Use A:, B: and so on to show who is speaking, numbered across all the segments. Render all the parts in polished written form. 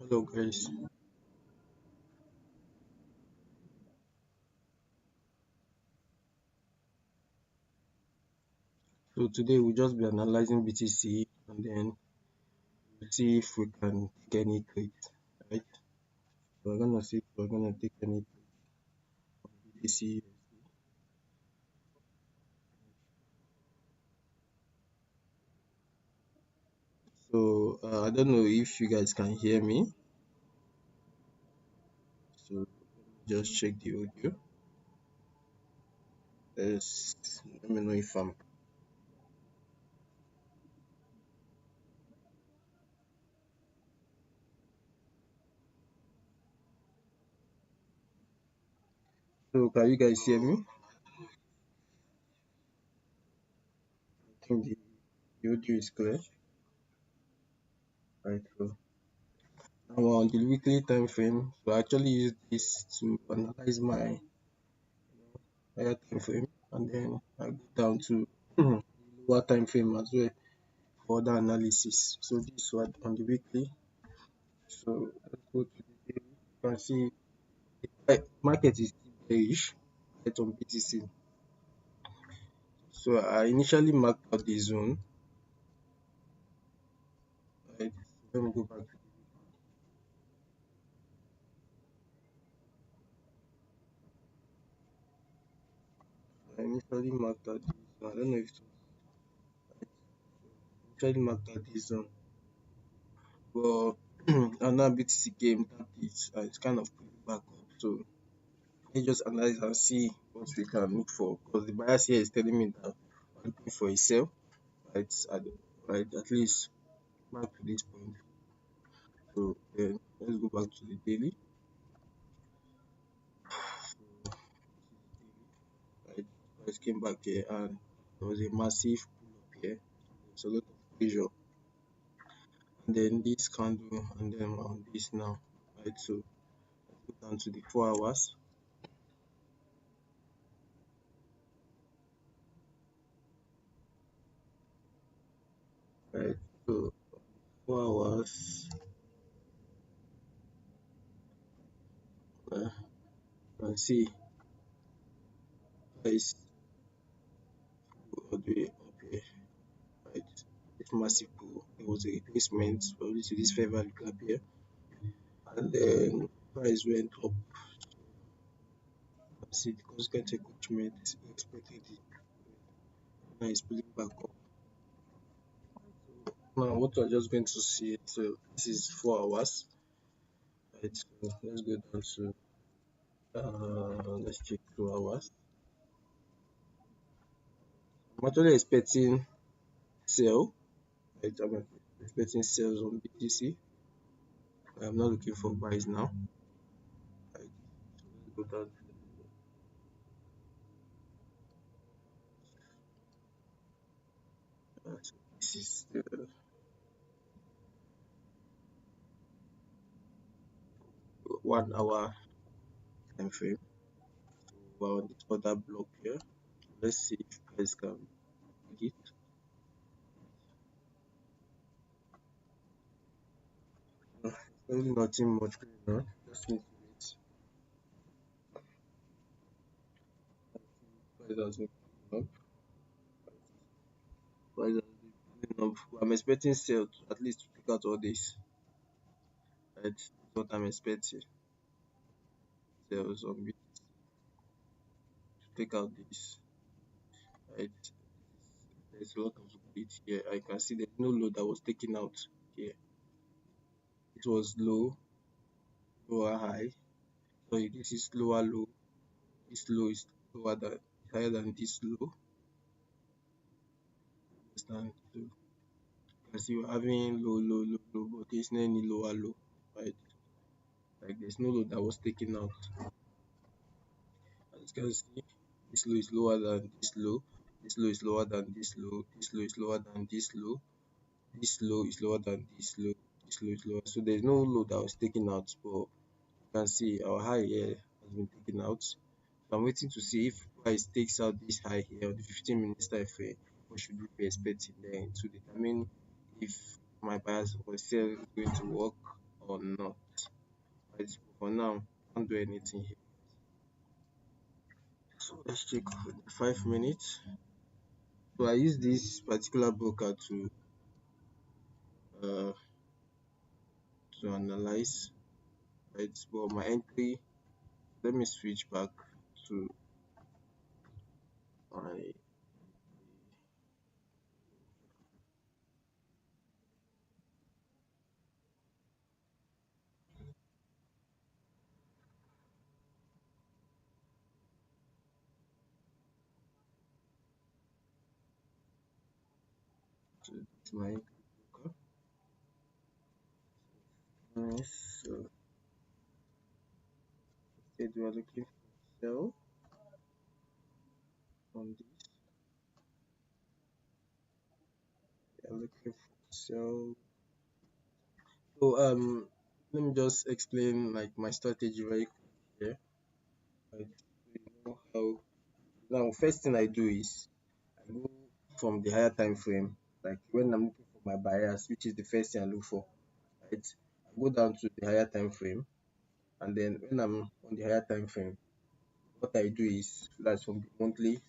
A: Hello guys. So today we'll just be analyzing BTC and then we'll see if we can take any trades, right? We're gonna see if we're gonna take any BTC. So I don't know if you guys can hear me. So let me just check the audio. Let me know if I'm. So can you guys hear me? I think the audio is clear. Right. So now we're on the weekly time frame. So I actually use this to analyze my higher time frame and then I go down to lower time frame as well for other analysis. So this one on the weekly. So let's go to the daily. You can see the market is still bearish right on BTC. So I initially marked out the zone. Right. Let me go back to I initially marked out this zone. I don't know if it was initially marked out this zone. But and now BTC came tapped it and it's kind of pulling back up. So let's just analyze and see what we can look for because the bias here is telling me that I'm looking for a sell right right at least back to this point. So then let's go back to the daily. So right, price came back here and there was a massive pull up here. There's a lot of pressure and then this candle and then on this now. Right, so let's go down to the 4 hours. Right, so 4 hours. You can see price all the way up here. Right, this massive pull. There was a retracement probably to this fair value gap here, and then price went up. See the consequent encroachment expected it. Now it's pulling back up. Now what we're just going to see, so this is 4 hours. Right, so let's go down to let's check 2 hours. I'm actually expecting sell. Right, I'm expecting sales on BTC. I'm not looking for buys now. Right, so let's go down so this is the 1 hour time frame. So we're on this other block here. Let's see if price can make it. Really nothing much going on. Just need to wait. Price has been going up. Price has been going up. I'm expecting sale to at least to take out all this. Right? That's what I'm expecting. Sales on bit to take out this. Right? There's a lot of liquidity here. I can see there's no low that was taken out here. It was low, lower high. So this is lower low. This low is lower than higher than this low. Understand? So as you're having low, low, low, low, but there's no any lower low, right? Like there's no low that was taken out. As you can see, this low is lower than this low. This low is lower than this low. This low is lower than this low. This low is lower than this low. This low is lower. So there's no low that was taken out, but you can see our high here has been taken out. So I'm waiting to see if price takes out this high here on the 15-minute time frame. What should we be expecting then to determine if my bias or sell is going to work or not. Right, for now, can't do anything here. So let's check for the 5 minutes. So I use this particular broker uh to analyze, right? But my entry, let me switch back to my to my entry broker. Nice. So instead we are looking for sell on this. We are looking for sell. So let me just explain like my strategy very quick here. Right. So you know how now first thing I do is I go from the higher time frame, like when I'm looking for my buyers, which is the first thing I look for, right? I go down to the higher time frame, and then when I'm on the higher time frame, what I do is that's from the monthly,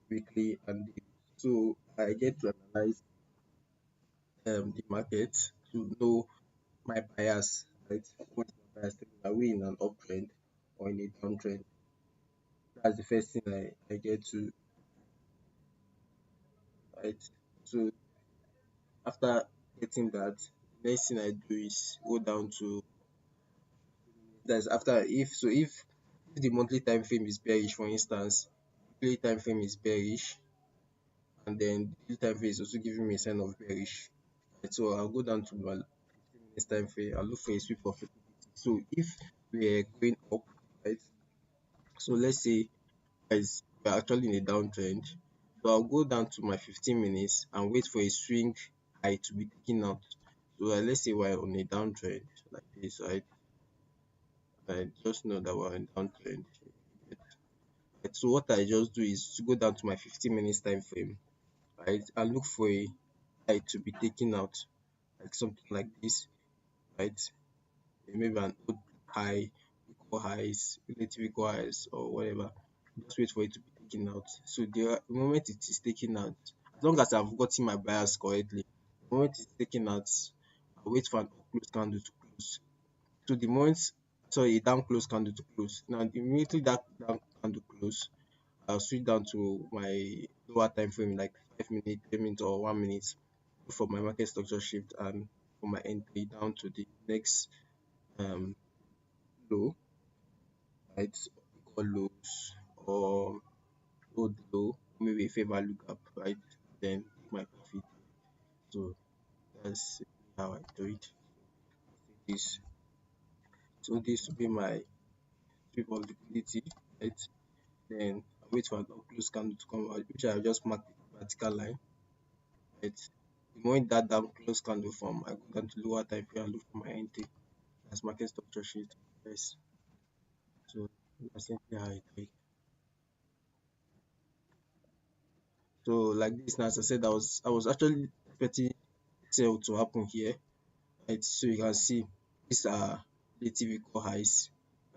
A: weekly, and daily. So I get to analyze the market to know my buyers, right? What's my buyers telling me? Are we in an uptrend or in a downtrend? That's the first thing I get to, right? So after getting that, the next thing I do is go down to that's after if the monthly time frame is bearish, for instance, daily time frame is bearish, and then the daily time frame is also giving me a sign of bearish. Right, so I'll go down to my 15 minutes time frame. I'll look for a sweep of liquidity. So if we're going up, right? So let's say guys we're actually in a downtrend. So I'll go down to my 15 minutes and wait for a swing high to be taken out. So let's say we're on a downtrend like this, right? I just know that we're in downtrend. Right, so what I just do is to go down to my 15 minutes time frame, right, and look for a high to be taken out, like something like this, right? Maybe an old high, equal highs, relative equal highs, or whatever. Just wait for it to be taken out. So the moment it is taken out, as long as I've gotten my bias correctly, the moment it's taken out, I'll wait for an up close candle to close. So the moment, sorry, a down close candle to close. Now, immediately that down candle close, I'll switch down to my lower time frame, like 5 minutes, 10 minutes, or 1 minute for my market structure shift and for my entry down to the next um low, right? Equal lows or old low, maybe a fair value gap, right? Then take my profit. So that's simply how I do it. This so this will be my sweep of liquidity, right? Then I wait for an up close candle to come out, which I just marked the vertical line, right? The moment that down close candle form, I go down to lower time frame and look for my entry as market structure sheet. Yes. So that's simply how I do it. So like this now, as I said, I was actually expecting sell to happen here, right? So you can see these are relative equal highs,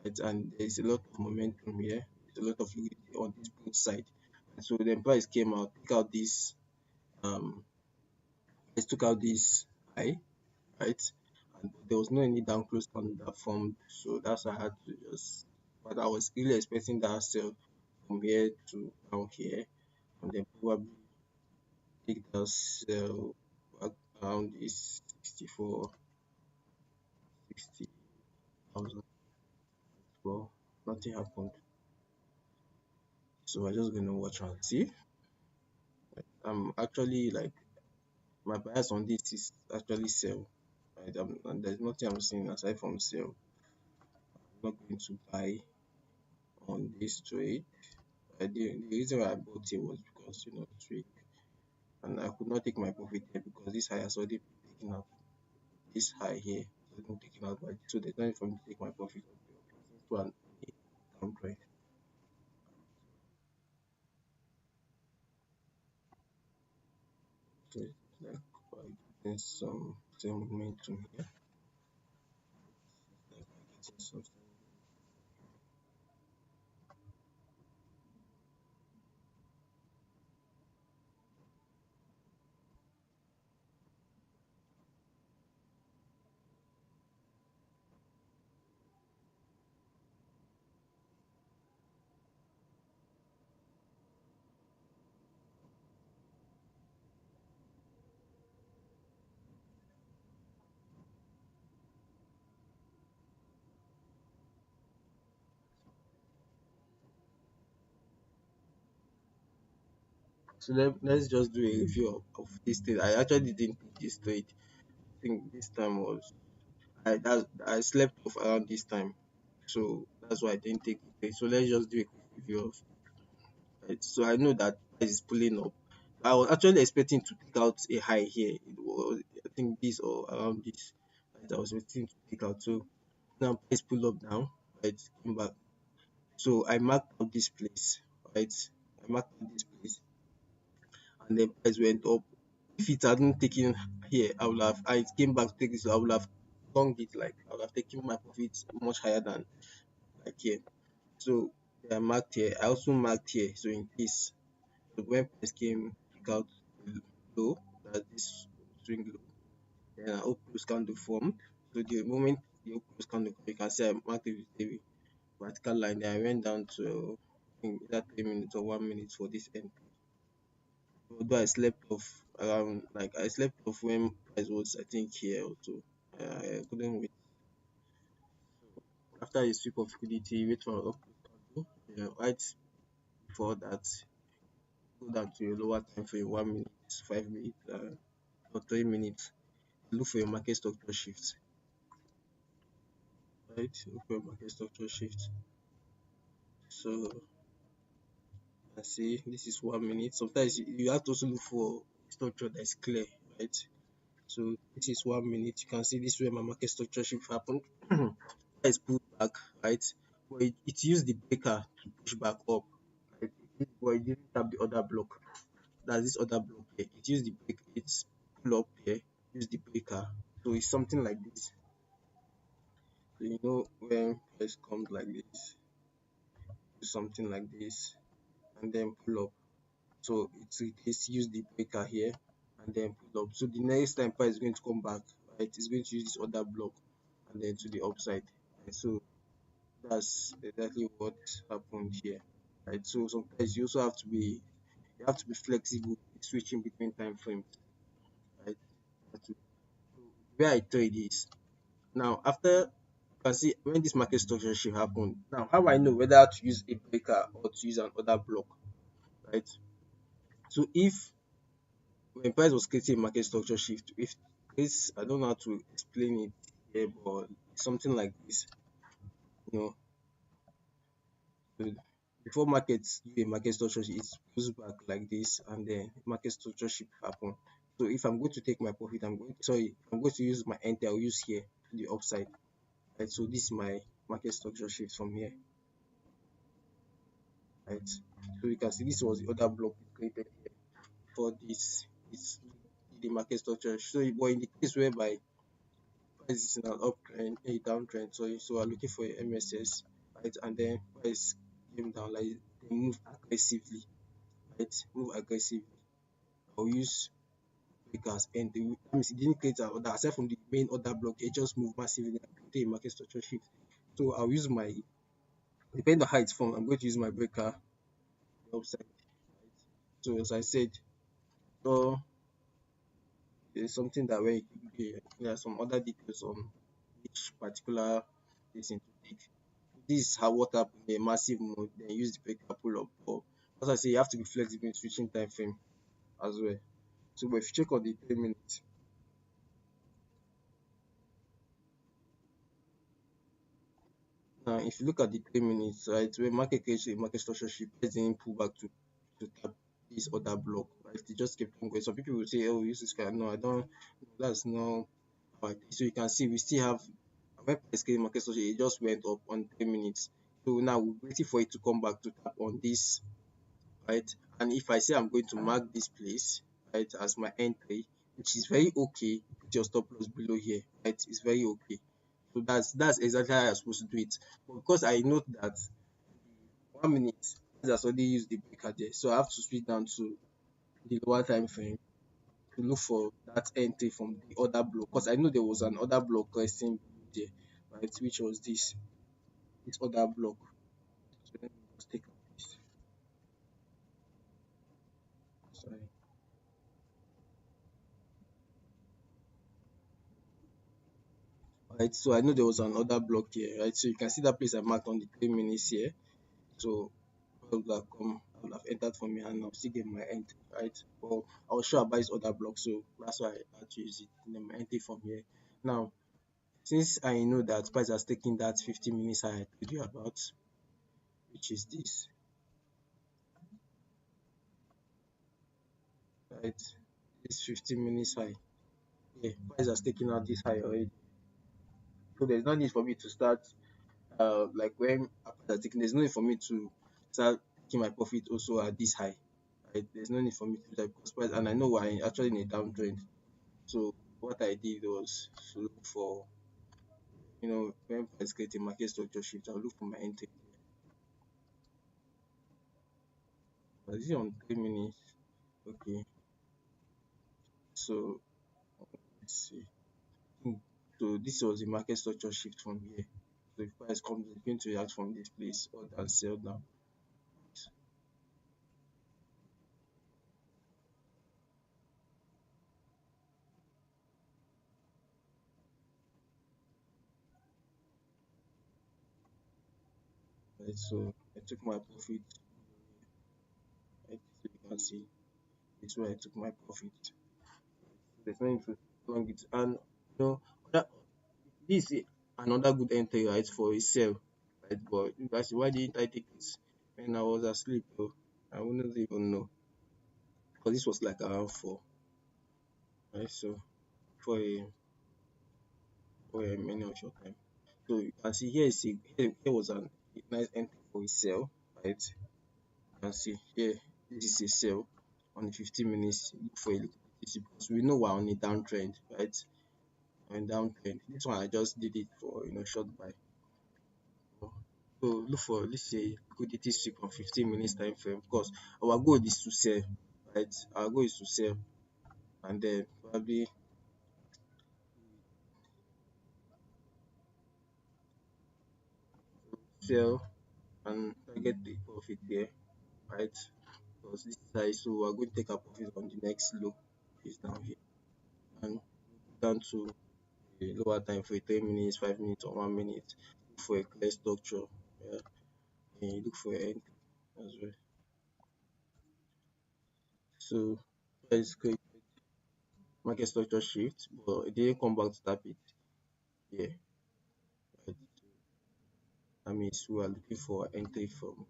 A: right? And there is a lot of momentum here. There's a lot of liquidity on this both side. And so the price came out, took out this it took out this high, right? And there was no any down close candle that formed, so that's why I had to just. But I was really expecting that sell from here to down here, and then probably take that sell back around this 64, 60,000. Well, nothing happened, so I'm just gonna watch and see. I'm actually like my bias on this is actually sell, right? And there's nothing I'm seeing aside from sell. I'm not going to buy on this trade. The reason why I bought it was because it's weak, and I could not take my profit here because this high has already been taken out. This high here has been taken out by so there's no need for me to take my profit to an down trade. So it's like by getting some momentum here. So let's just do a review of this trade. I actually didn't pick this trade. I think this time was I slept off around this time. So that's why I didn't take the trade. So let's just do a quick review of it. So I know that price is pulling up. I was actually expecting to pick out a high here. It was I think this or around this. Right, I was expecting to pick out. So now price pull up now. Right, came back. So I marked out this place. Right, I marked out this place, and then price went up. If it hadn't taken here, I came back to take this, I would have longed it, like I would have taken my profits much higher than like here. So they are marked here. I also marked here. So in case so when price came pick out low, that this swing low, then an up close candle formed. So the moment the up close candle, you can see I marked it with a vertical line. Then I went down to I think either 3 minutes or 1 minute for this end. Although I slept off around, like I slept off when price was I think here also. I couldn't wait. After a sweep of liquidity, wait for up candle. Right before that, go down to a lower time frame, 1 minute, 5 minutes, or 3 minutes. Look for your market structure shift. Right, look for your market structure shift. So I see this is 1 minute. Sometimes you have to also look for structure that's clear, right? So this is 1 minute. You can see this way my market structure shift happened. Price pulled back, right? But it used the breaker to push back up. Right? But it didn't tap the other block. That's this other block here. It used the break. It's pull up here. Use the breaker. So it's something like this. So you know when price comes like this, do something like this, and then pull up. So it's use the breaker here and then pull up. So the next time price is going to come back, right? It's going to use this other block and then to the upside. And so that's exactly what happened here. Right. So sometimes you also have to be flexible in switching between time frames. Right. So where I trade is now after you can see when this market structure shift happened. Now how I know whether to use a breaker or to use another block, right? So if when price was creating a market structure shift, if this I don't know how to explain it here, but it's something like this, you know, so before markets do a market structure shift, it goes back like this and then market structure shift happen. So if I'm going to take my profit, I'm going to use my entry, I'll use here to the upside. Right. So this is my market structure shift from here. Right. So you can see this was the other block we created here for this is the market structure. So but in the case whereby price is in an uptrend, a downtrend, so we're looking for a MSS, right? And then price came down, like they move aggressively, right? Move aggressively. I'll use breakers and that means it didn't create an order aside from the main order block, it just moved massively and created a market structure shift. So I'll use my depending on how it's formed, I'm going to use my breaker the upside, right? So as I said, so it's something that when you keep doing, there are some other details on each particular thing to take. This is how what happened in a massive mode, then use the breaker pull up. But as I say, you have to be flexible in switching time frame as well. So but if you check on the 3 minutes, now if you look at the 3 minutes, right, when market creates a market structure shift, price didn't pull back to tap this other block, right? They just kept on going. Some people will say, oh, use this guy. No, I don't, that's not how I think. So you can see we still have when price created market structure, it just went up on 3 minutes. So now we're waiting for it to come back to tap on this, right? And if I say I'm going to mark this place, right, as my entry, which is very okay, put your stop loss below here, right? It's very okay. So that's exactly how I'm supposed to do it. But because I note that 1 minute has already used the breaker there, so I have to switch down to the lower time frame to look for that entry from the other block. Because I know there was an other block resting there, right? Which was this other block. So let me just take out this. Sorry. Right, so I know there was another block here, right? So you can see that place I marked on the 3 minutes here. So I would would have entered for me and I'll still get my entry, right? But I was sure about this other block, so that's why I had to use it. And then my entry from here. Now, since I know that price has taken that 15 minutes high I told you about, which is this, right? This 15 minutes high. Yeah, price has taken out this high already. So there's no need for me to start like when price has taken, there's no need for me to start taking my profit also at this high. Right? There's no need for me to do that because price, and I know we're actually in a downtrend. So what I did was to look for, when price create a market structure shift, I'll look for my entry. Is it on 3 minutes? Okay, so let's see. Hmm. So this was a market structure shift from here. So if price comes, it's going to react from this place or than sell down. Right, so I took my profit. Right, so you can see it's where I took my profit. There's no need to long it, and that this is another good entry, right, for a sell, right? But you guys, why didn't I take it when I was asleep? Though I wouldn't even know because this was like around 4, right? So for a many of your time. So you can see here was a nice entry for a sell, right? You can see here this is a sell on the 15 minutes. Look for a liquidity because we know we're on a downtrend, right? On downtrend. This one I just did it for short buy. So look for, let's say, liquidity sweep on 15 minutes time frame because our goal is to sell, right? Our goal is to sell and then probably sell and target the profit there, right? Because this size, so we're going to take our profit on the next low, which is down here, and down to a lower time for 3 minutes, 5 minutes, or 1 minute. Look for a clear structure, yeah, and you look for an entry as well. So let's create market structure shift, but it didn't come back to tap it here. Right? That means we are looking for entry from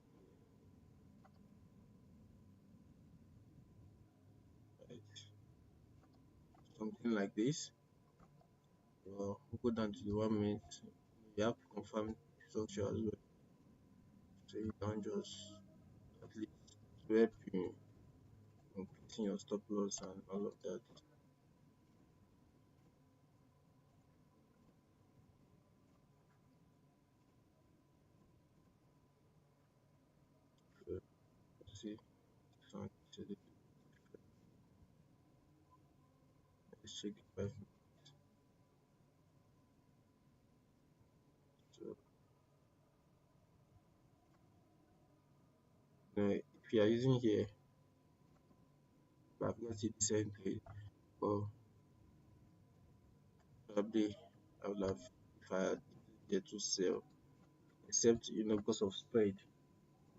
A: right, something like this. We'll go down to the 1 minute. You have to confirm structure as well. So you don't just at least to help you placing your stop loss and all of that. So see some so let's check the 5 minutes. So if you are using here, I've got it this entry, but probably I would have if I had there to sell, except because of spread,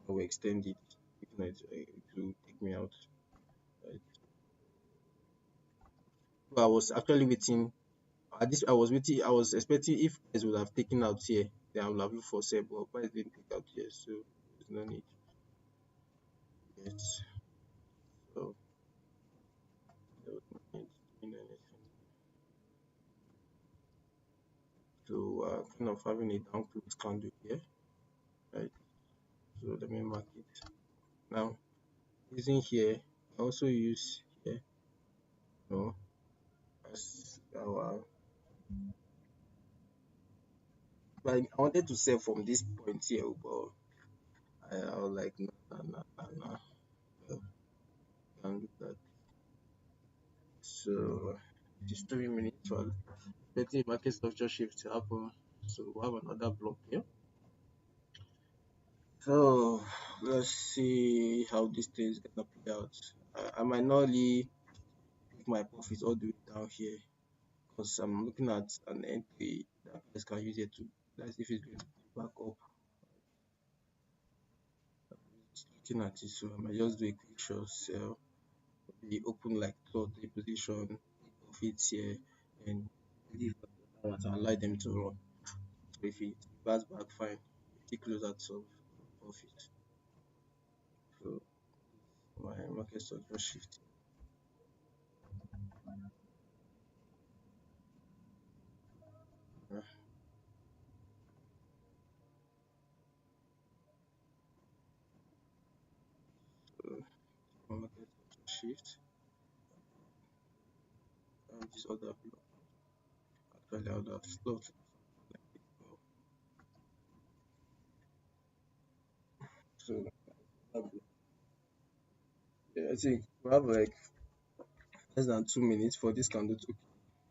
A: I will extend it. If not, it will take me out. Right? So I was actually waiting. At this, I was expecting if price would have taken out here, then I would have looked for sale, but price didn't take out here, so there's no need yet. So there was no need doing anything. So kind of having a down close candle here, right? So let me mark it. Now using here, I also use here, you know, as our. But I wanted to sell from this point here, but I was like, no, no, no, no, no. Can't do that. So it is 3 minutes. So expecting market structure shift to happen. So we have another block here. So let's see how this thing is gonna play out. I might not really pick my profit all the way down here because I'm looking at an entry that price can use it to. That's if it's going to pull back up. looking at it, so I might just do a quick short sell, maybe open like two or three position, take profits here, and leave the other ones and allow them to run. So if it bounce back, fine. If it close out of profit, so my market structure shift. Yeah, so my market structure shift and this other block. Actually, I would have slot something like this. So that block, yeah, I think we have like less than 2 minutes for this candle to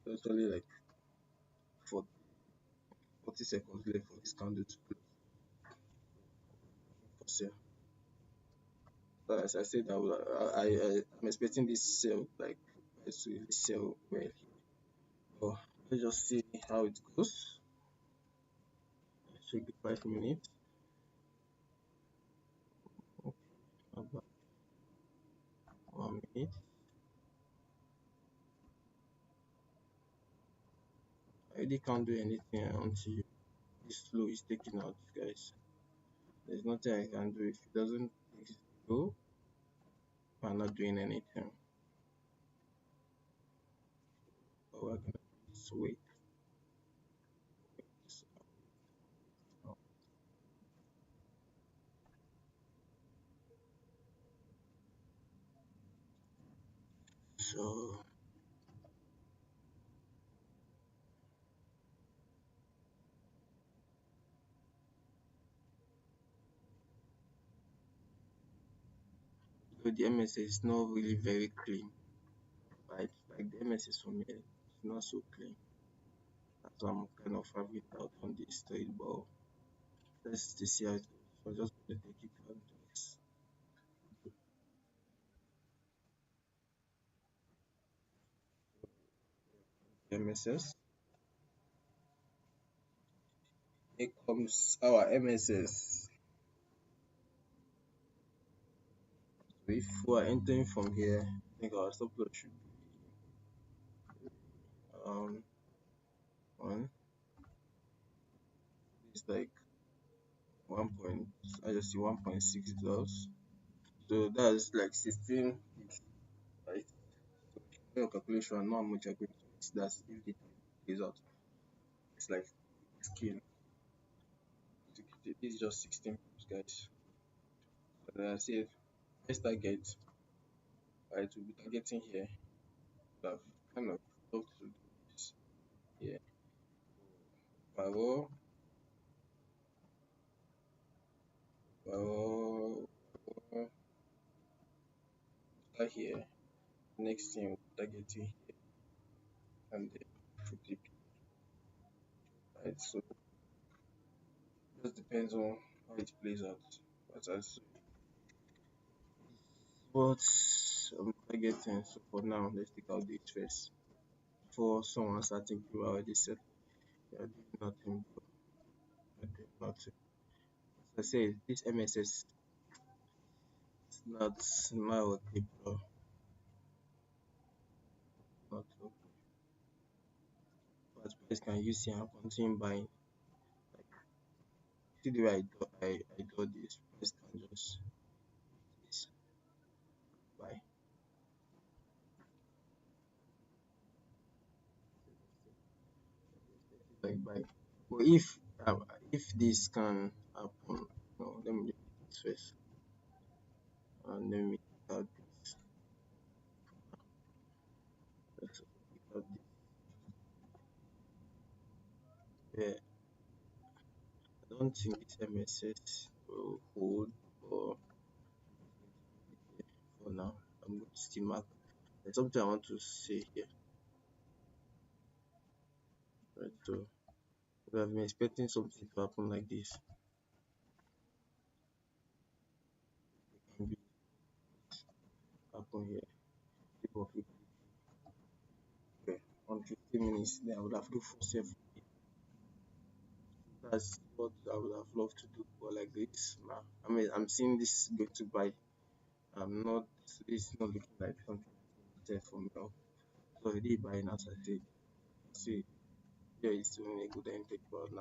A: close. Actually, like for 40 seconds left for this candle to close for sale. So as I said, I'm expecting this sell like price to really sell well here. But let's just see how it goes. Check the 5 minutes. Okay, about 1 minute. I really can't do anything until this slow is taken out, guys. There's nothing I can do if it doesn't take it go. I'm not doing anything. All we're gonna do is wait. So the MSA is not really very clean, right? Like the MSA for me, it's not so clean. That's why I'm kind of having doubt on this trade, but let's just see how it goes. So just gonna take it and just MSS. Here comes our MSS. So if we're entering from here, I think our stop loss should be one. It's like 1 point. I just see $1.6. So that's like 16 ticks, right? So if you do your calculation, I know how much you're going to hit. That's if the time plays out. It's like skin. This is just 16 pips, guys. So I said, first target, right, will be targeting here. I've kind of loved to do this here. Power, power, power, start here. Next thing, targeting here, and then 50p, right? So just depends on how it plays out. But as what I'm targeting, so for now, let's take out this first. For someone starting to already said, you're doing nothing, bro. You're doing nothing. As I say, this MSS is not okay, bro. Not okay. But price can use here and continue buying. Like, see the way I do this, price can just this buy. Like buy. But if this can happen, no, let me look at this first. And let me look at this. Let's look at this. Yeah, I don't think this MSS will hold, but for now, I'm going to still mark. There's something I want to say here. Right, so we have been expecting something to happen like this. It can be happen here. People of okay. On 15 minutes, then I would have looked for safe. That's what I would have loved to do, but like this, nah. I mean, I'm seeing this going to buy. I'm not. It's not looking like something that's there for me. Now. So already buying, as I said. See, yeah, it's doing a good intake, but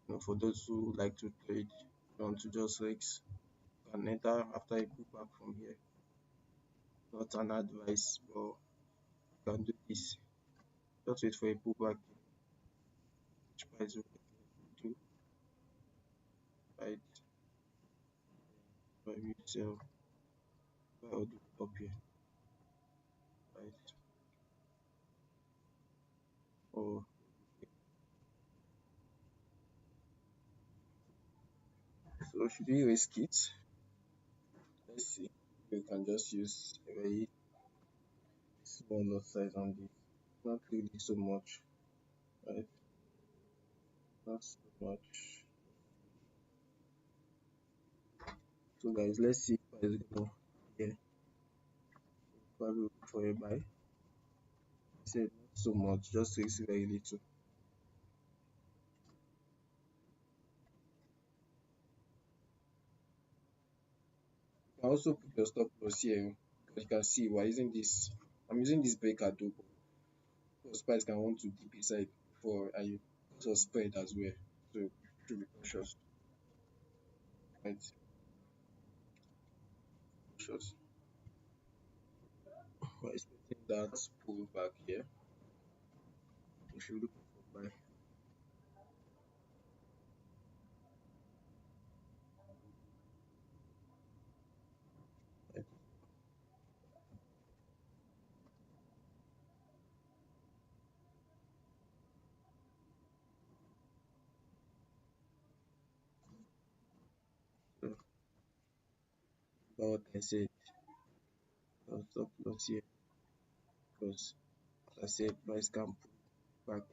A: now, for those who like to trade, want to just risk, can enter after a pullback from here. Not an advice, but you can do this. Just wait for a pullback, which price will do, right? But you sell, buy or do up here, right? Or so should we risk it? Let's see. We can just use a very small lot size on this. Not really so much, right? Not so much. So guys, let's see if price go here. Probably look for a buy. I said not so much, just risk very little. You can also put your stop loss here because you can see we're using this. I'm using this breaker too, because price can want to dip inside before and you also spread as well. So you should be cautious, right? Cautious. We're expecting that pull back here. We should look for buy. Right? So about what I said, I'll stop loss here because as I said, price can pull back,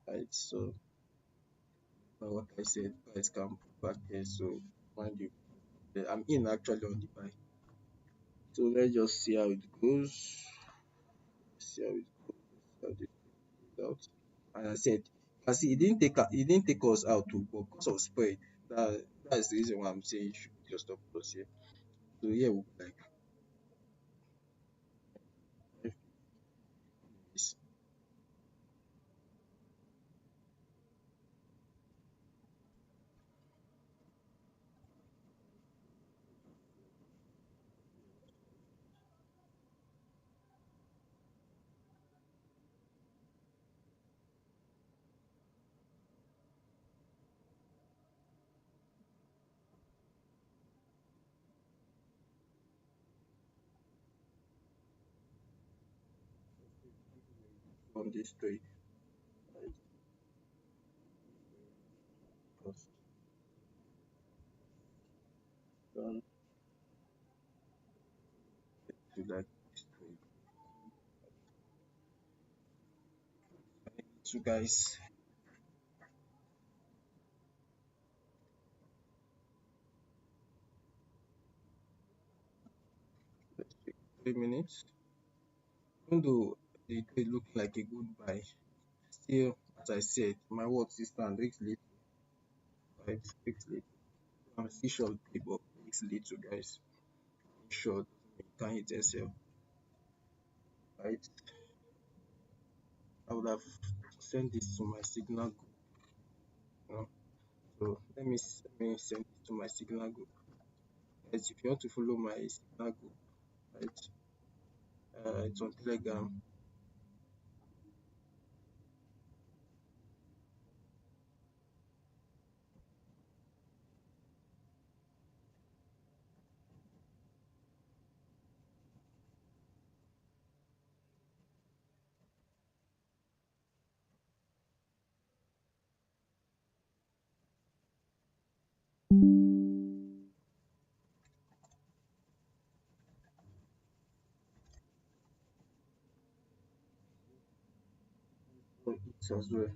A: right? So about what I said, price can pull back here. So mind you, I'm in actually on the buy. So let's just see how it goes. See how it goes. See how this goes out. And I said, you see, it didn't take us out too, but because of spread, that's the reason why I'm saying you should put your stop loss here. So here we'll be like if this on this trade, right? Because don't to like this trade. So guys, let's take 3 minutes. Even though the trade looked like a good buy, still, as I said, my word still stand risk little, right? Risk little. I'm still short trade, but risk little, guys. Short, you can't hit yourself, right? I would have sent this to my signal group, you know. So let me send this to my signal group. Guys, if you want to follow my signal group, right? It's on Telegram. So it's as well.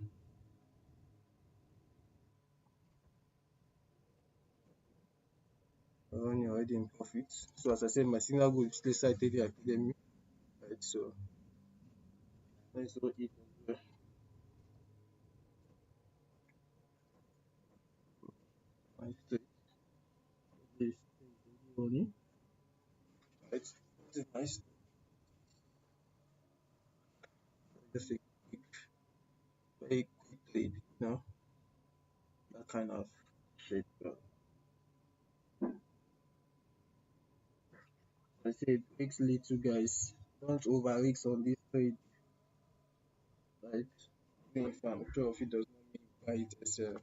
A: Running already in profit. So as I said, my signal group still cited the academy, right? So let's do it as well. nice trade. This is money. Right. It is nice. Just a quick, very quick trade. That kind of shit. But I said, risk little guys. Don't over risk on this trade, right? Even if I'm sure if it does not mean buy it as a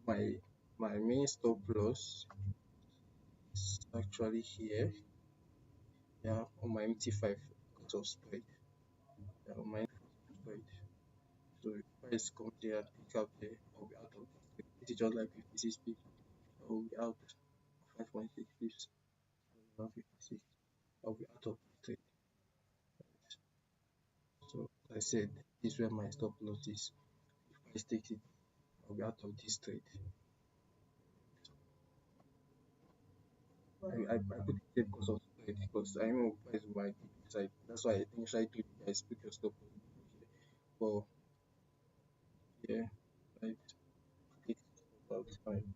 A: but my main stop loss is actually here. Yeah, on my MT5 because of spread. Yeah, on my spread. So if price comes here and pick up there, I'll be out of this trade. It is just like 56 pips. I'll be out 5.6 pips. So now 56. I'll be out of this trade. So as I said, this is where my stop loss is. If price takes it, I'll be out of this trade. I put it there because of spread because I know price will buy deep inside. That's why I initially told you guys put your stop loss here. But yeah, right. It's about time.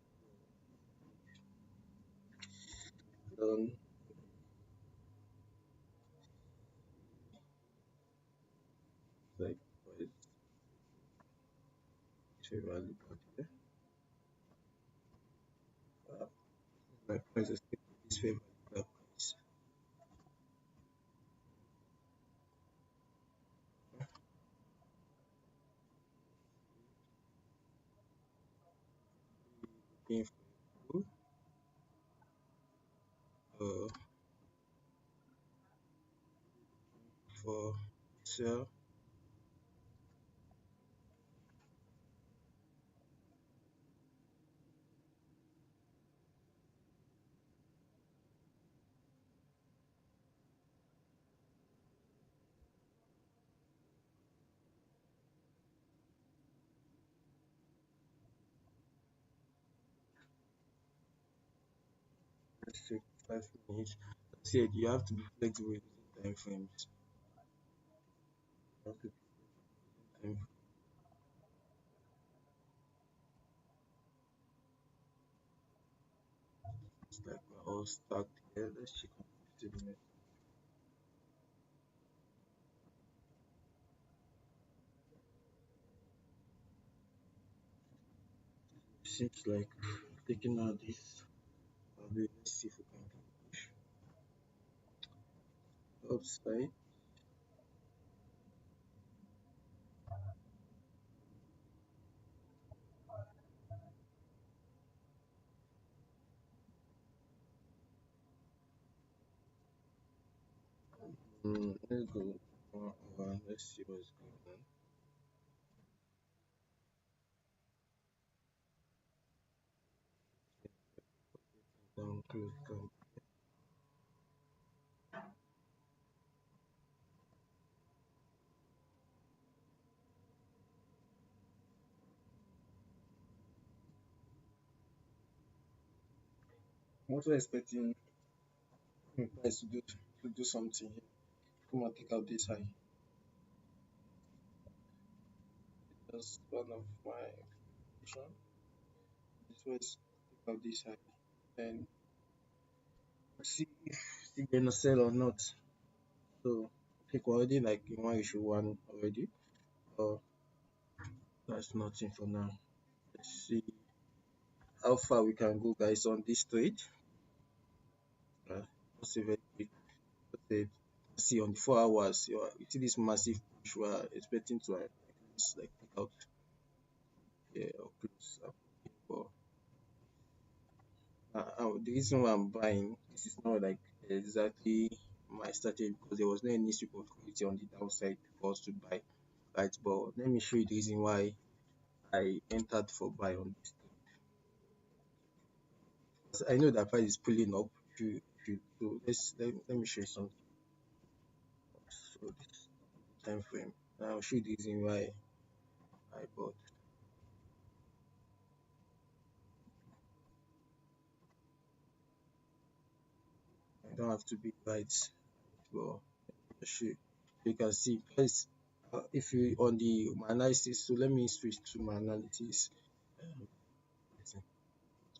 A: Um, like price value out here. Uh, my price is this fair value price. Looking uh for sell 5 minutes. I said you have to be flexible using time frames. You have to be time frames like we're all stuck here. Let's check on 15 minutes. Seems like taking out this. Let's see if we can push outside. Let's go. Let's see what's going on. Down, close, down. I'm also expecting price to do something here. Come and take out this high. That's one of my expectation. This was take out this high and see if still gonna sell or not. So I think we're already like in one issue one already. Uh, that's nothing for now. Let's see how far we can go, guys, on this trade. just a very quick. Just a, see on the 4 hours, you see this massive push we are expecting to at least like take out here or close up here. But the reason why I'm buying this is not like exactly my strategy because there was no any sweep of liquidity on the downside for us to buy, right? But let me show you the reason why I entered for buy on this. Because I know that price is pulling up. So let me show you something. So this time frame. And I'll show you the reason why I bought. I don't have to be right, but I'll show you. You can see price. If you on the my analysis, so let me switch to my analysis. Um,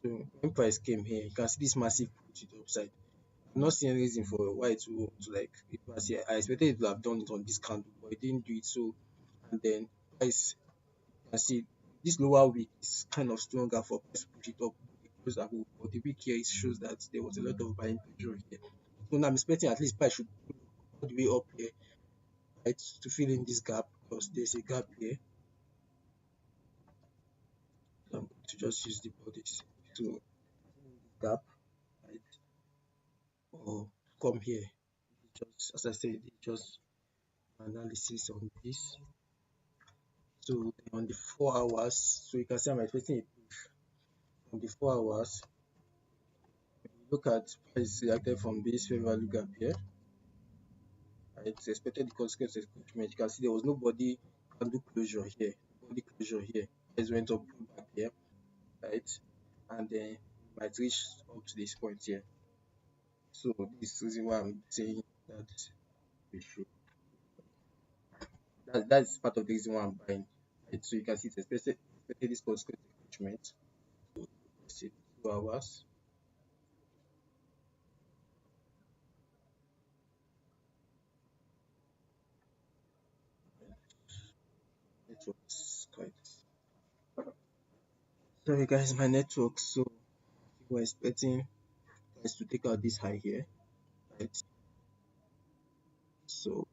A: so when price came here, you can see this massive push to the upside. I'm not seeing any reason for why to like it was here. I expected it to have done it on this candle, but it didn't do it. So and then price you can see this lower wick is kind of stronger for price to push it up because above. But the wick here it shows that there was a lot of buying pressure here. So now I'm expecting at least price should pull all the way up here, right, to fill in this gap because there's a gap here. So I'm going to just use the bodies to gap, right, or come here. Just as I said, it's just analysis on this. So on the 4 hours, so you can see I'm expecting a push on the 4 hours. When you look at price reacted from this fair value gap here, right, it's expected the consequence encroachment. You can see there was nobody candle closure here, nobody closure here. Price went up, pulled back here, right, and then might reach up to this point here. So this is the reason why I'm saying that we should. That's part of the reason why I'm buying. Right? So you can see it's especially this consequence encroachment. Let's see, 2 hours. Network is quite. Sorry guys, my network. So we're expecting guys to take out this high here, right? So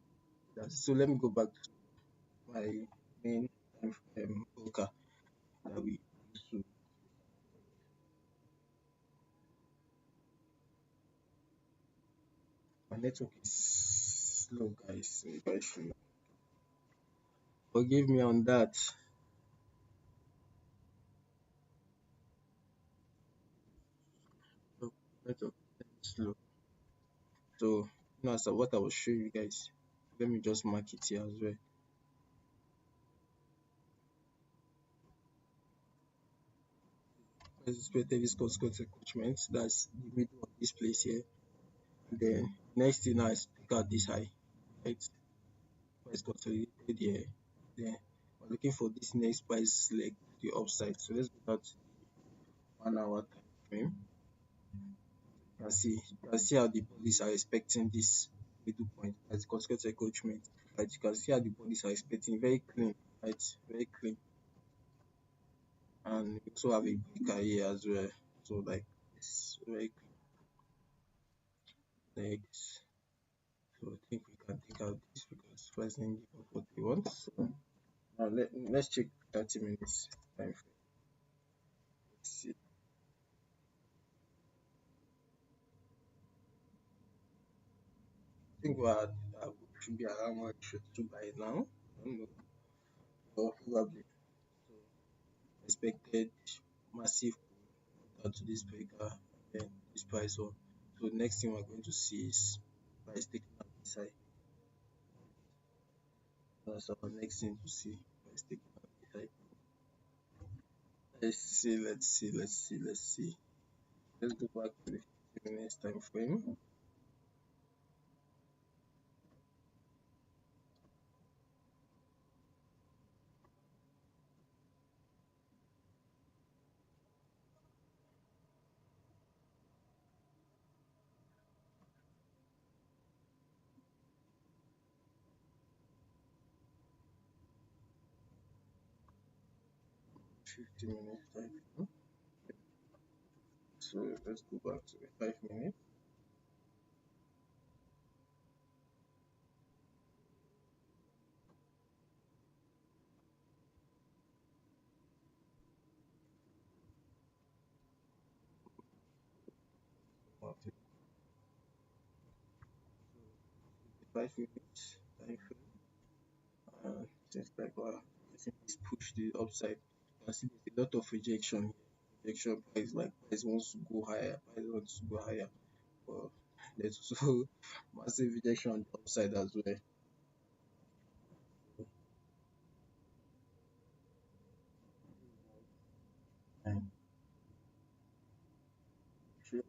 A: so let me go back to my main broker that we use to. My network is slow, guys. So you guys should forgive me on that. So network is slow. So so what I will show you guys. Let me just mark it here as well. Expected this consequence encroachment. That's the middle of this place here. And then next thing now is pick out this high, right? Price consolidated here. Then we're looking for this next price leg to the upside. So let's go out to the 1 hour time frame. You can see how the bodies are expecting this middle point as the consequence encroachment. Right? You can see how the bodies are expecting very clean, right? Very clean. And we also have a breaker here as well. So like it's very clean legs. So I think we can take out this because price didn't give us what we want. So now let's check 30 minutes time frame. Let's see. I think we should be around 132 by now. I don't know. Or probably. So expected massive pull down to this breaker and then this price on. So next thing we're going to see is price taking out this high. That's our next thing to see. Price taking out this high. Let's see. Let's go back to the 50 minutes time frame. 50 minutes time frame. So let's go back to the 5 minutes. 5 minutes time frame. Seems like wow, I think this pushed the upside. You can see there's a lot of rejection here. Rejection price like price wants to go higher, price wants to go higher. But there's also massive rejection on the upside as well. And sure,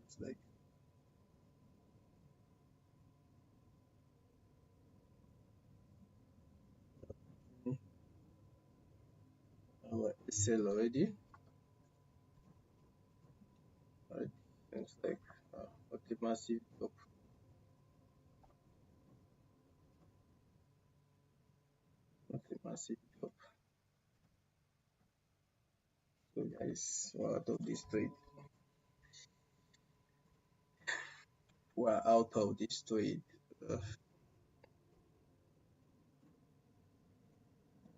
A: it's like mm, our sell already. Right? Seems like what a massive drop, what a massive drop. So guys, we're out of this trade. We're out of this trade.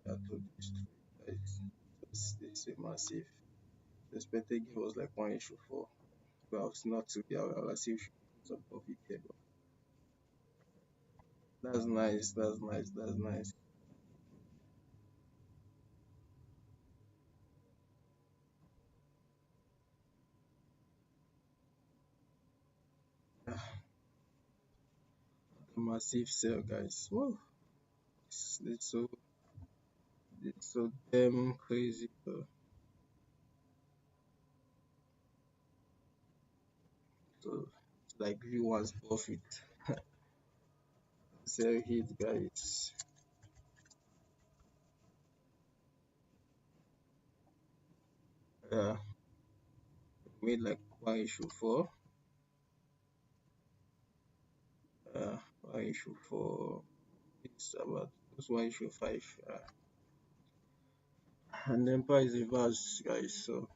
A: Out of this trade, guys. This is a massive. The expected gain was like 1 issue 4. Well, it's not to be our see some profit here, but that's nice. That's nice. That's nice. A massive sale, guys. Whoa, it's so damn crazy. So it's like everyone's profit. Sell hit, guys. Yeah, made like 1 issue 4. Uh, 1 issue 4. It's about it's 1 issue 5. And then price reverse, guys. So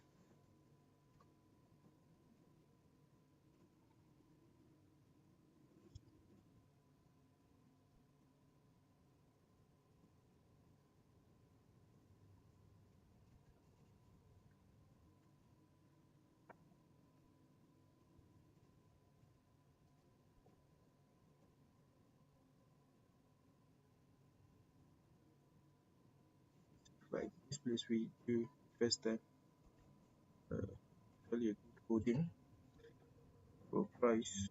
A: like this place we do first time. Uh, Really a good holding for price.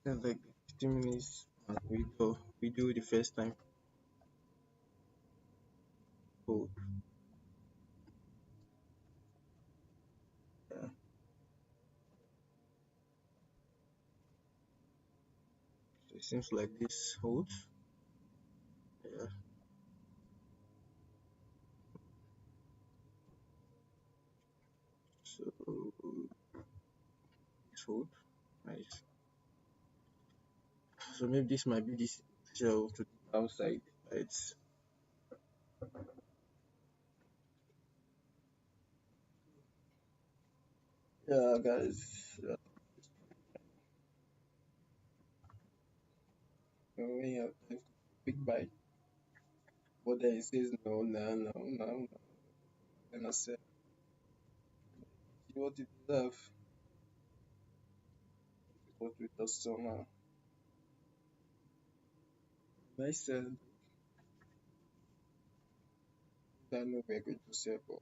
A: It's like 15 minutes we do the first time hold. Yeah. So it seems like this holds. Yeah. So this hold. Nice. So maybe this might be this shell to the downside. It's yeah guys. Yeah. When you have time to quick buy. But then it says no, no, no, no, no. Then I said, see what it deserve. What we just saw now. Nice sell. I know we're going to sell, but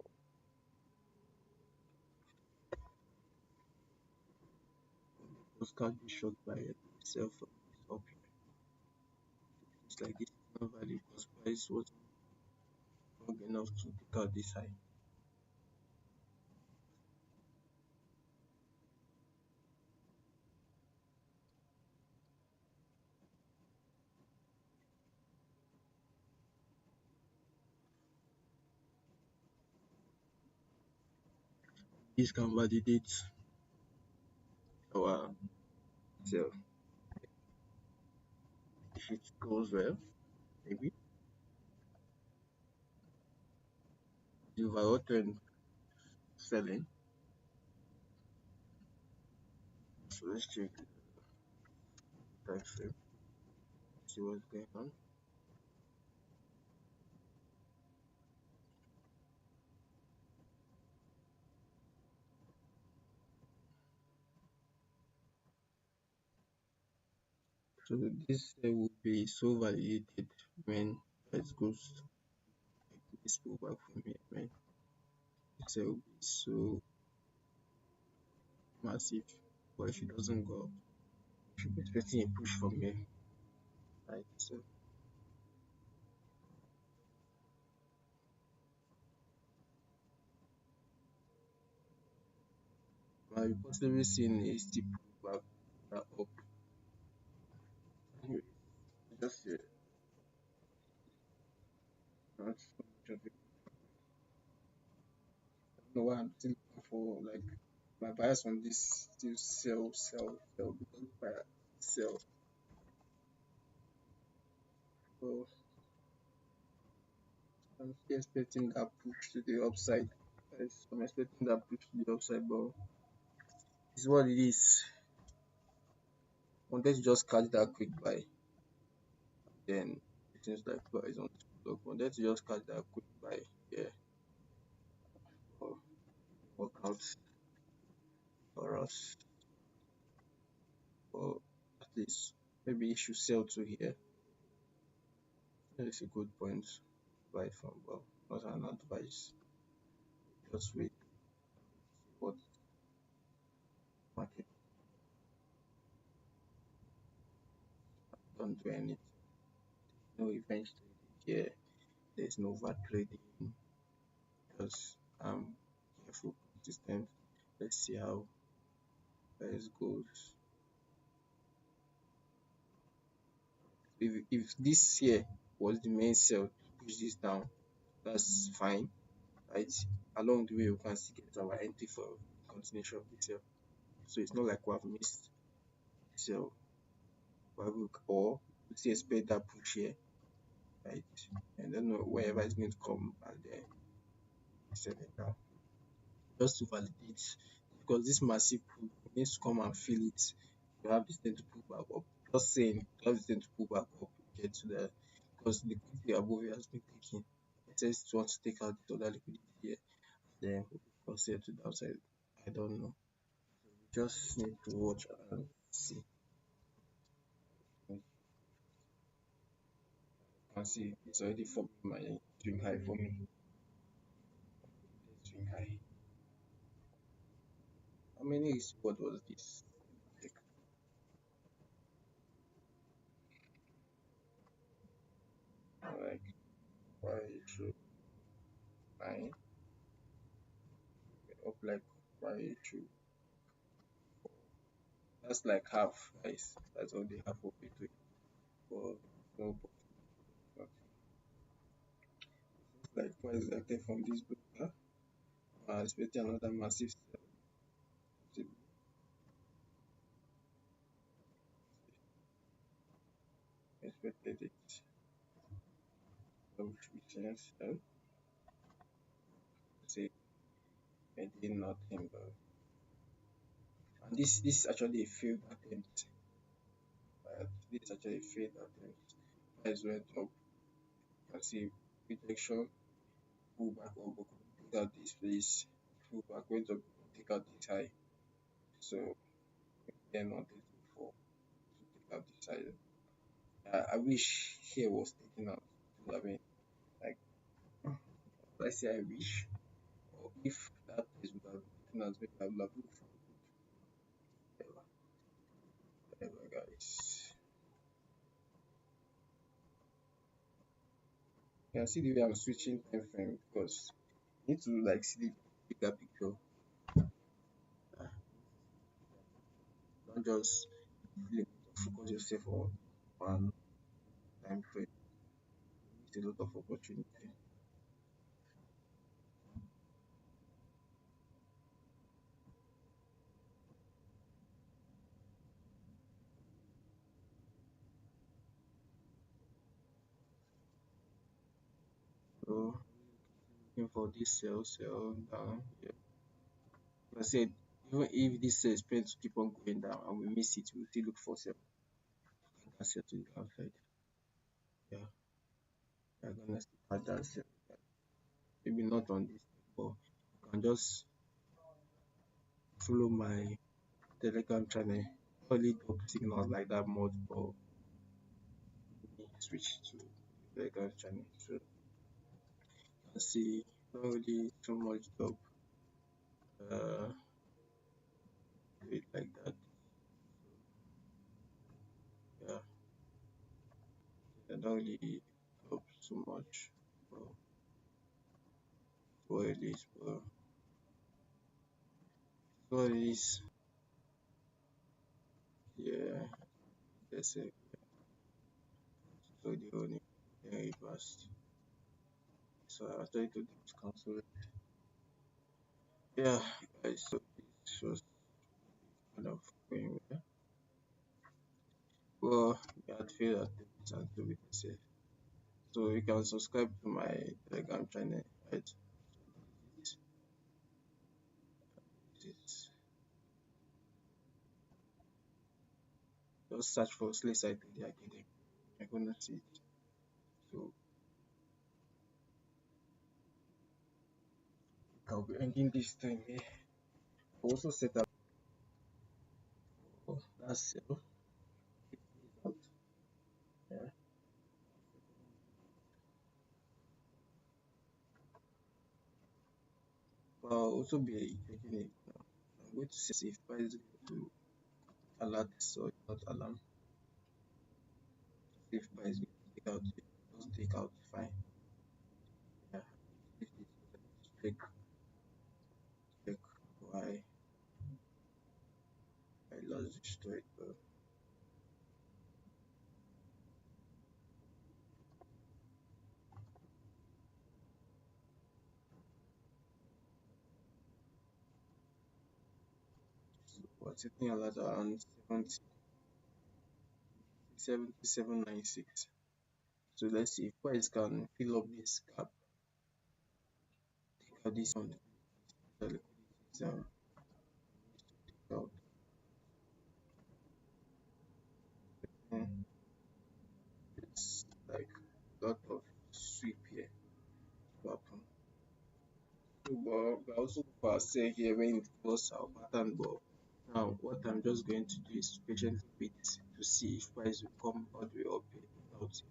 A: was can't be shot by itself from this up here. It's like this is not valid because price wasn't strong enough to take out this high. This can validate our self. If it goes well, maybe the overall trend selling. So let's check the time frame, see what's going on. So this will be so validated when price goes like this pullback from here, right? This will be so massive. But if it doesn't go up, you should be expecting a push from here, right? So might be possibly seeing a steep pullback up. Anyway, just not so much of it. I don't know why I'm still looking for like my bias on this still sell because buy sell. So I'm still expecting that push to the upside. Yes, I'm expecting that push to the upside, but it's what it is. Wanted to just catch that quick buy, then it seems like price on stock. Wanted to just catch that quick buy, yeah, or work out for us. Or at least maybe you should sell to here. That is a good point to buy from, well, not an advice. Just wait, see what market don't do anything. No event traded here. There's no VAT trading. Just careful, consistent. Let's see how price goes. If this here was the main sell to push this down, that's fine, right? Along the way, we can still get our entry for continuation of the sell. So it's not like we have missed the sell, but or we still expect that push here, right? And then wherever it's going to come and then sell it down. Just to validate, because this massive pull needs to come and feel it. You have this thing to pull back up. Just saying, you have this thing to pull back up, get to the because liquidity above it has been taken. It says it wants to take out the other liquidity here, then consider to the outside. I don't know. We just need to watch and see. You can see it's already forming my swing high for me. Swing high. How many is what was this? Check. Like why should nine up like why should that's like half, guys. That's only half of it. But no, but not like price acted from this broker. Expecting another massive sell. Possibly expected it. So which we sell. Say I did nothing, but and this is actually a failed attempt. This is actually a failed attempt. Price went up. You can see rejection, pull back up, but take out this place. Pull back, went up, take out this high. So then not it before to take out this high. I wish here was taken out. I mean, like, let's say I wish, or if that place would have been taken out, maybe I would have looked for whatever, whatever, guys. You can see the way I'm switching time frame because you need to like see the bigger picture. Uh, Don't just focus yourself on one time frame. You miss a lot of opportunity. looking for this sell down. Yeah. Like I said, even if this sell is going to keep on going down and we miss it, we'll still look for sell. Add that sell to the downside. Yeah, we're gonna still add that sell. Maybe not on this, but you can just follow my Telegram channel. Only drop signals like that much, but me switch to Telegram channel. So you can see not really so much drop. Do it like that. Yeah, I don't really drop so much. But what it is, but what it is, yeah, that's it. So the only then reversed. So I tried to cancel it. Yeah, guys, so this was kind of going well. Well, we had failed at this and to be safe. So you can subscribe to my Telegram channel, right? So this is just search for Slay Side the Academy. You're gonna see it. So I'll be ending this time here. I also set up for that sale. It is out. Yeah. But I'll also be checking it now. I'm going to see if price is going to alert or not alarm. See if price is going to take out. If it doesn't take out, fine. Yeah. If it is, check why I lost the straight. So we're taking alert around 7796. So let's see if price can fill up this gap. Take out this on the liquidity is take out. Mm, it's like a lot of sweep here to happen. So, but I also for sell here when it was our pattern, but now what I'm just going to do is patiently wait to see if price will come all the way up here. Out.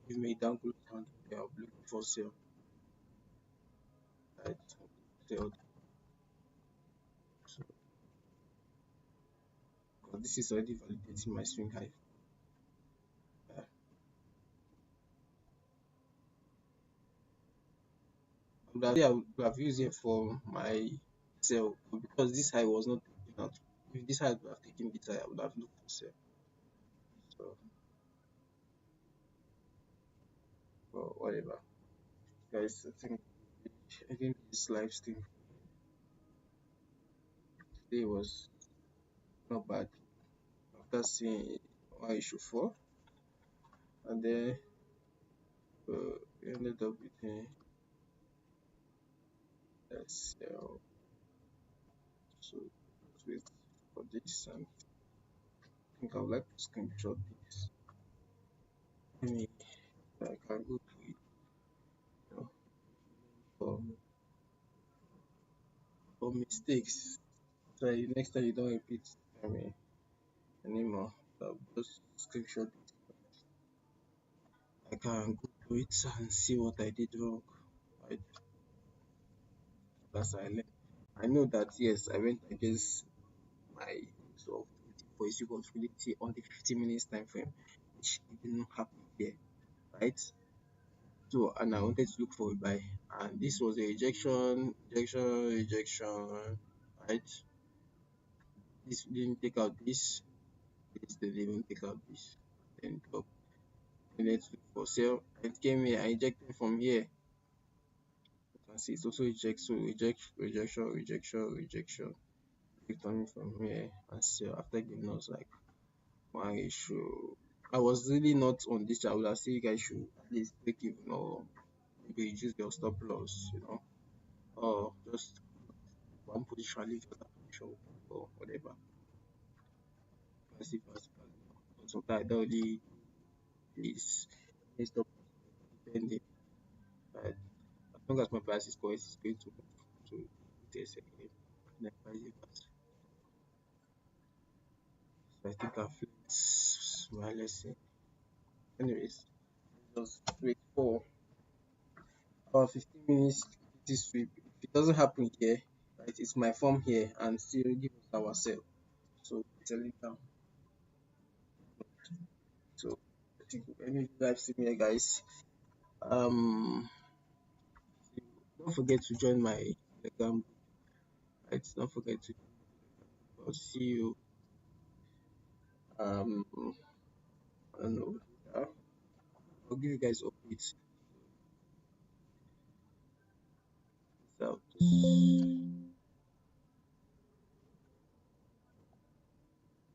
A: Give me down close down there, I'll be looking for sale. Right, sell. So, because this is already validating my swing high. Uh, I would have used it for my sell, but because this high was not taken out. If this high would have taken this high, I would have looked for sell. So, well, whatever. Guys, I think this live stream today was not bad. After seeing one issue 4, and then we ended up with a sell. So, let's wait for this, and I think I would like to screenshot this. I mean, I can go to it, you know, for mistakes. So next time you don't repeat, I mean, anymore. So just screenshot it. I can go to it and see what I did wrong. Right? That's I learned. I know that yes, I went against my sort of voice possibility on the 15 minutes time frame, which didn't happen here, right? So and I wanted to look for a buy, and this was a rejection, right? This didn't take out this didn't even take out this, then drop. And let's look for sale. It came here, I ejected from here. You can see it's also eject, so rejection. Returning from here and sell after giving us like one issue. I was really not on this. I would have said you guys should at least break even or maybe reduce your stop loss, or just one position, leave the other position or whatever. Passive as but sometimes I don't really is stop depending. But as long as my price is correct, it's going to move to this again. Then vice versa. So I think I've learned my lesson. Anyways, just wait for about 15 minutes this sweep. If it doesn't happen here, right, it's my form here and still give us our sell. So it's a little. So I think any live stream here, guys. Um, don't forget to join my Telegram group. Right? Don't forget to. I'll see you. I don't know. Uh, I'll give you guys updates. So,